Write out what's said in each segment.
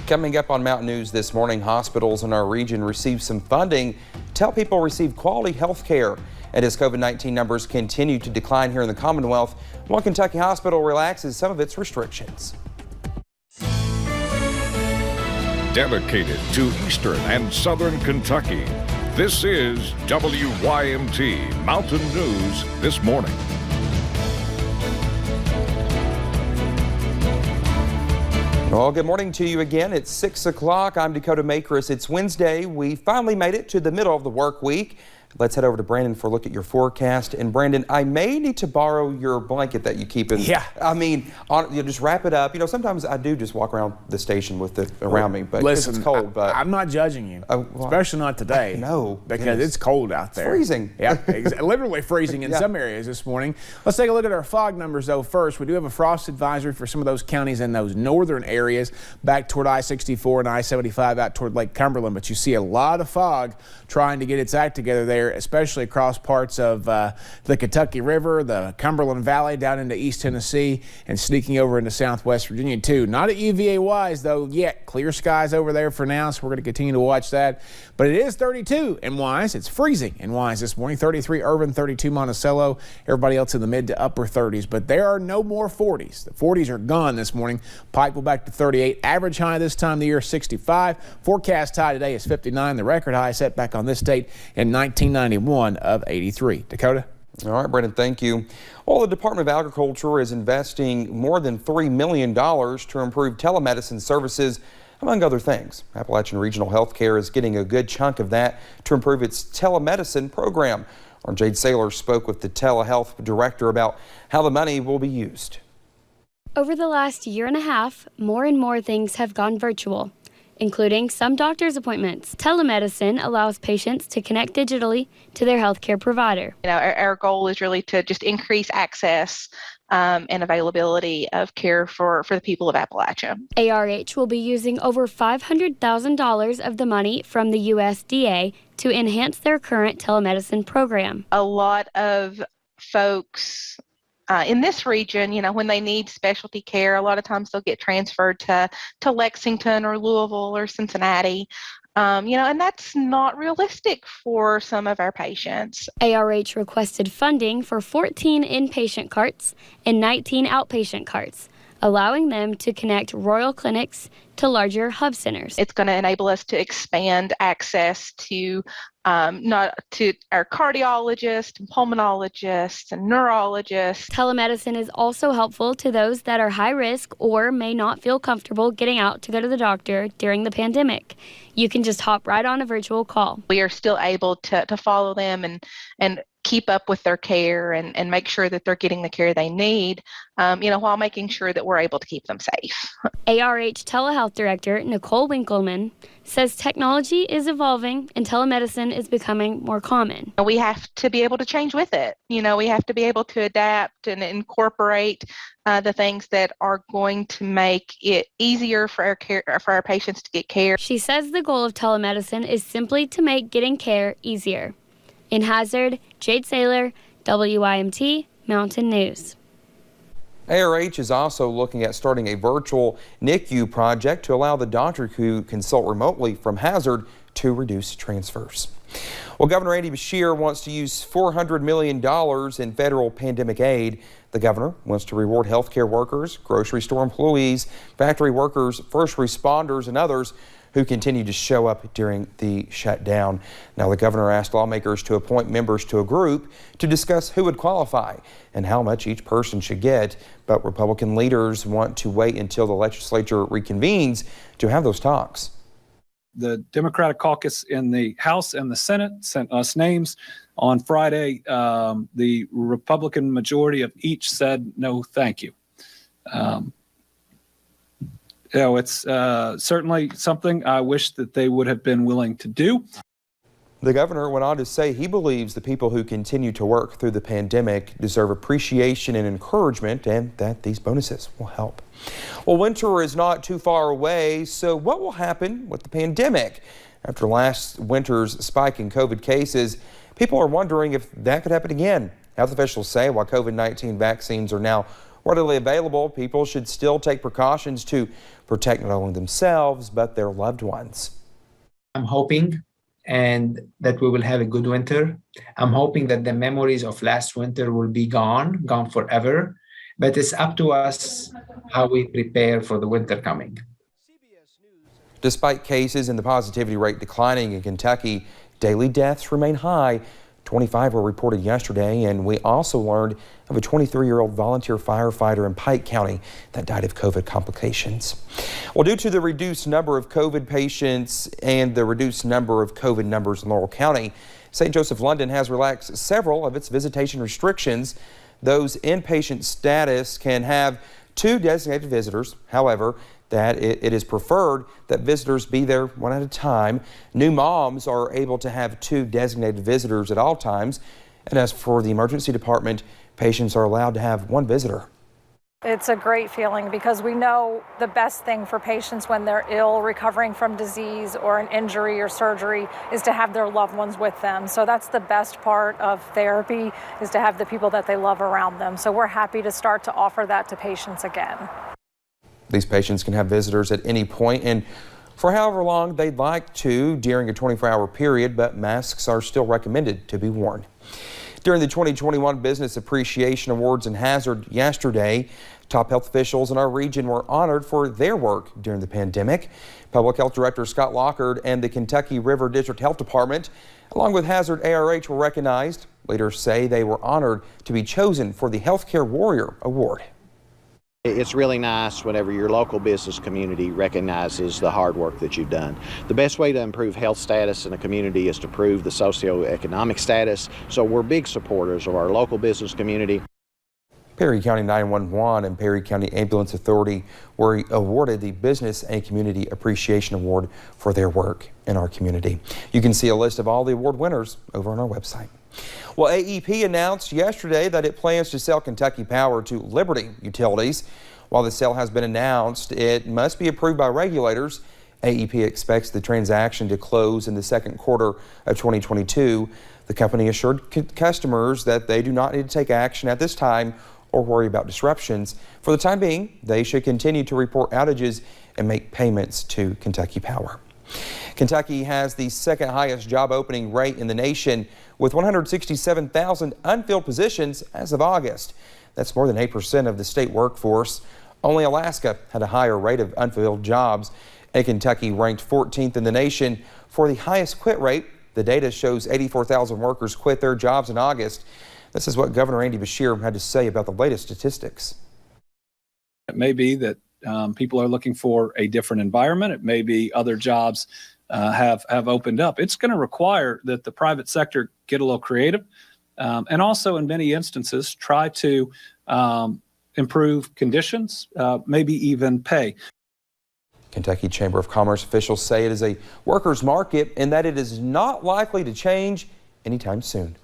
Coming up on Mountain News this morning, hospitals in our region received some funding to help people receive quality health care. And as COVID-19 numbers continue to decline here in the Commonwealth, one Kentucky hospital relaxes some of its restrictions. Dedicated to Eastern and Southern Kentucky, this is WYMT Mountain News this morning. Well, good morning to you again. It's 6 o'clock. I'm Dakota Makris. It's Wednesday. We finally made it to the middle of the work week. Let's head over to Brandon for a look at your forecast. And Brandon, I may need to borrow your blanket that you keep in. Yeah. I mean, just wrap it up. You know, sometimes I do just walk around the station with it around me, but listen, it's cold. But I'm not judging you, especially not today. No, because it's cold out there. It's freezing. Yeah, literally freezing in some areas this morning. Let's take a look at our fog numbers though first. We do have a frost advisory for some of those counties in those northern areas back toward I-64 and I-75 out toward Lake Cumberland, but you see a lot of fog trying to get its act together there, especially across parts of the Kentucky River, the Cumberland Valley down into East Tennessee, and sneaking over into Southwest Virginia too. Not at UVA Wise though yet. Clear skies over there for now, so we're going to continue to watch that. But it is 32 in Wise. It's freezing in Wise this morning. 33 Irvin, 32 Monticello. Everybody else in the mid to upper 30s, but there are no more 40s. The 40s are gone this morning. Pikeville back to 38. Average high this time of the year 65. Forecast high today is 59. The record high set back on this date in 1991 of 83. Dakota? All right, Brendan, thank you. Well, the Department of Agriculture is investing more than $3 million to improve telemedicine services, among other things. Appalachian Regional Healthcare is getting a good chunk of that to improve its telemedicine program. Our Jade Saylor spoke with the telehealth director about how the money will be used. Over the last year and a half, more and more things have gone virtual, including some doctor's appointments. Telemedicine allows patients to connect digitally to their healthcare provider. You know, our goal is really to just increase access and availability of care for the people of Appalachia. ARH will be using over $500,000 of the money from the USDA to enhance their current telemedicine program. A lot of folks in this region, you know, when they need specialty care, a lot of times they'll get transferred to Lexington or Louisville or Cincinnati. You know, and that's not realistic for some of our patients. ARH requested funding for 14 inpatient carts and 19 outpatient carts, allowing them to connect rural clinics to larger hub centers. It's going to enable us to expand access to not to our cardiologists and pulmonologists and neurologists. Telemedicine is also helpful to those that are high risk or may not feel comfortable getting out to go to the doctor during the pandemic. You can just hop right on a virtual call. We are still able to follow them and keep up with their care and make sure that they're getting the care they need, you know, while making sure that we're able to keep them safe. ARH Telehealth Director Nicole Winkleman says technology is evolving and telemedicine is becoming more common. We have to be able to change with it. You know, we have to be able to adapt and incorporate the things that are going to make it easier for our patients to get care. She says the goal of telemedicine is simply to make getting care easier. In Hazard, Jade Saylor, WYMT Mountain News. ARH is also looking at starting a virtual NICU project to allow the doctor who consult remotely from Hazard to reduce transfers. Well, Governor Andy Beshear wants to use $400 million in federal pandemic aid. The governor wants to reward healthcare workers, grocery store employees, factory workers, first responders, and others who continue to show up during the shutdown. Now, the governor asked lawmakers to appoint members to a group to discuss who would qualify and how much each person should get. But Republican leaders want to wait until the legislature reconvenes to have those talks. The Democratic caucus in the House and the Senate sent us names on Friday. The Republican majority of each said no, thank you. You know, it's certainly something I wish that they would have been willing to do. The governor went on to say he believes the people who continue to work through the pandemic deserve appreciation and encouragement, and that these bonuses will help. Well, winter is not too far away, so what will happen with the pandemic? After last winter's spike in COVID cases, people are wondering if that could happen again. Health officials say while COVID-19 vaccines are now readily available, people should still take precautions to protect not only themselves, but their loved ones. I'm hoping and that we will have a good winter. I'm hoping that the memories of last winter will be gone forever, but it's up to us how we prepare for the winter coming. Despite cases and the positivity rate declining in Kentucky, daily deaths remain high. 25 were reported yesterday, and we also learned of a 23-year-old volunteer firefighter in Pike County that died of COVID complications. Well, due to the reduced number of COVID patients and the reduced number of COVID numbers in Laurel County, St. Joseph London has relaxed several of its visitation restrictions. Those inpatient status can have 2 designated visitors. However, that it is preferred that visitors be there one at a time. New moms are able to have 2 designated visitors at all times. And as for the emergency department, patients are allowed to have 1 visitor. It's a great feeling because we know the best thing for patients when they're ill, recovering from disease or an injury or surgery, is to have their loved ones with them. So that's the best part of therapy, is to have the people that they love around them. So we're happy to start to offer that to patients again. These patients can have visitors at any point and for however long they'd like to during a 24-hour period, but masks are still recommended to be worn. During the 2021 Business Appreciation Awards in Hazard yesterday, top health officials in our region were honored for their work during the pandemic. Public Health Director Scott Lockard and the Kentucky River District Health Department, along with Hazard ARH, were recognized. Leaders say they were honored to be chosen for the Healthcare Warrior Award. It's really nice whenever your local business community recognizes the hard work that you've done. The best way to improve health status in a community is to improve the socioeconomic status. So we're big supporters of our local business community. Perry County 911 and Perry County Ambulance Authority were awarded the Business and Community Appreciation Award for their work in our community. You can see a list of all the award winners over on our website. Well, AEP announced yesterday that it plans to sell Kentucky Power to Liberty Utilities. While the sale has been announced, it must be approved by regulators. AEP expects the transaction to close in the second quarter of 2022. The company assured customers that they do not need to take action at this time or worry about disruptions. For the time being, they should continue to report outages and make payments to Kentucky Power. Kentucky has the second highest job opening rate in the nation with 167,000 unfilled positions as of August. That's more than 8% of the state workforce. Only Alaska had a higher rate of unfilled jobs, and Kentucky ranked 14th in the nation for the highest quit rate. The data shows 84,000 workers quit their jobs in August. This is what Governor Andy Beshear had to say about the latest statistics. It may be that people are looking for a different environment. It may be other jobs have opened up. It's going to require that the private sector get a little creative and also in many instances try to improve conditions, maybe even pay. Kentucky Chamber of Commerce officials say it is a workers' market and that it is not likely to change anytime soon.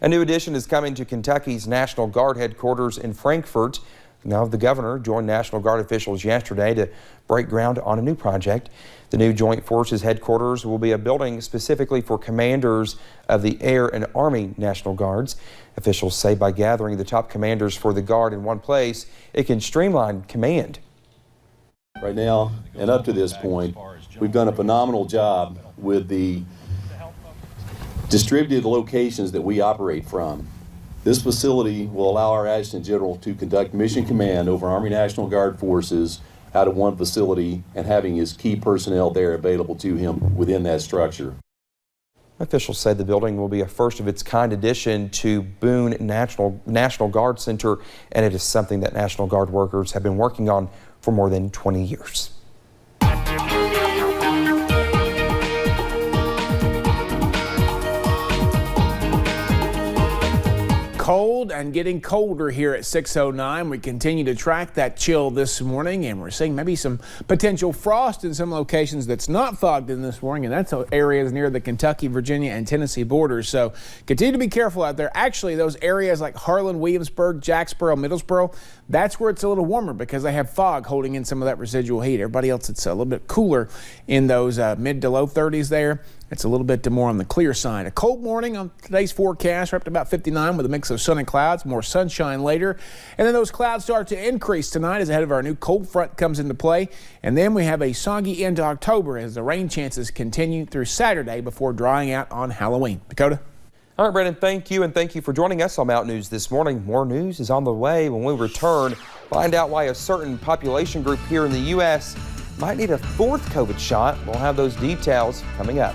A new addition is coming to Kentucky's National Guard headquarters in Frankfort. Now, the governor joined National Guard officials yesterday to break ground on a new project. The new Joint Forces headquarters will be a building specifically for commanders of the Air and Army National Guards. Officials say by gathering the top commanders for the Guard in one place, it can streamline command. Right now, and up to this point, we've done a phenomenal job with the distributed locations that we operate from. This facility will allow our Adjutant General to conduct mission command over Army National Guard forces out of one facility and having his key personnel there available to him within that structure. Officials said the building will be a first-of-its-kind addition to Boone National Guard Center, and it is something that National Guard workers have been working on for more than 20 years. Cold and getting colder here at 6:09. We continue to track that chill this morning, and we're seeing maybe some potential frost in some locations that's not fogged in this morning, and that's areas near the Kentucky, Virginia, and Tennessee borders. So continue to be careful out there. Actually, those areas like Harlan, Williamsburg, Jacksboro, Middlesboro, that's where it's a little warmer because they have fog holding in some of that residual heat. Everybody else, it's a little bit cooler in those mid to low 30s there. It's a little bit more on the clear side. A cold morning on today's forecast. We're up to about 59 with a mix of sun and clouds. More sunshine later. And then those clouds start to increase tonight as ahead of our new cold front comes into play. And then we have a soggy end to October as the rain chances continue through Saturday before drying out on Halloween. Dakota? All right, Brandon, thank you, and thank you for joining us on Mountain News this morning. More news is on the way when we return. Find out why a certain population group here in the U.S. might need a fourth COVID shot. We'll have those details coming up.